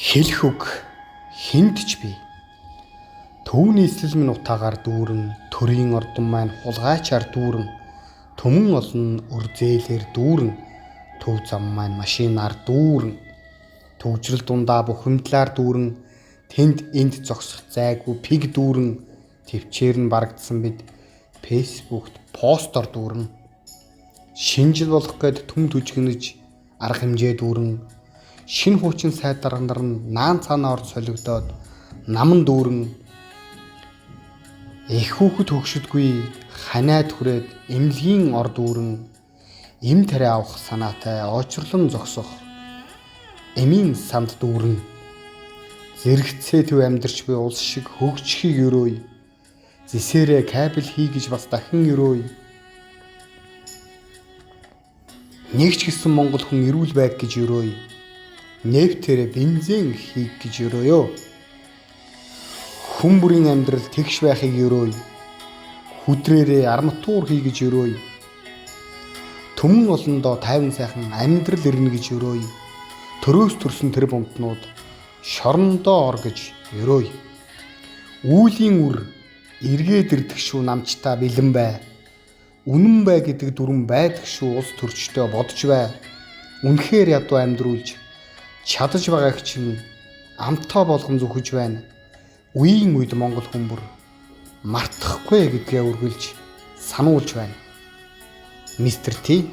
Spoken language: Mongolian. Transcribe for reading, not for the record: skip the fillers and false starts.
Хэлэх үг хинт ч бий. Төвний эслэл минь утаагаар дүүрэн, төрийн ордон маань хулгайчаар дүүрэн, төмөн олон өрзөөлөөр дүүрэн, төв зам маань машинаар дүүрэн, төвжрэл дундаа бухимдлаар дүүрэн, тэнд энд зогсох зайгүй пиг дүүрэн, төвчээр нь барагдсан бид фэйсбүүкт постор дүүрэн, шинжил болох гээд түм түжигнэж арга хэмжээ дүүрэн, шин хуучин сайд дарга нар нь наан цаанаа орж солигдоод наман дүүрэн, их хүүхэд хөгшөдгүй ханаад хүрээд эмнэлгийн ор дүүрэн, эм тариа авах санаатай очрлон зогсох эмийн самд дүүрэн, зэрэгцээ төв амьдарч буй улс шиг хөгжихийг өрөөй, зэсээрээ кабель хийгэж бас дахин өрөөй, нэг ч гэсэн Монгол хүн эрүүл байг гэж өрөөй, нефтээр бензин хийх гэж өрөөё. Хүн бүрийн амьдрал тэгш байхыг өрөөй, хүдрээрээ арматур хий гэж өрөөй, төмөн олондоо тайван сайхан амьдрал ирнэ гэж өрөөй, төрөөс төрсөн тэр бомтнууд шорондоо ор гэж өрөөй. Үүлийн үр эргээд ирдэг шүү намчтаа бэлэн бай. Үнэн бай гэдэг дүрэн байдаг шүү улс төрчдөө бодож бай. Үнэхээр ядуу амьдруулж чадаж байгааг чинь амтаа болгон зүхэж байна. Үеийн үед Монгол хүмүүр мартахгүй гэдгээ үргэлж сануулж байна. Мистер Т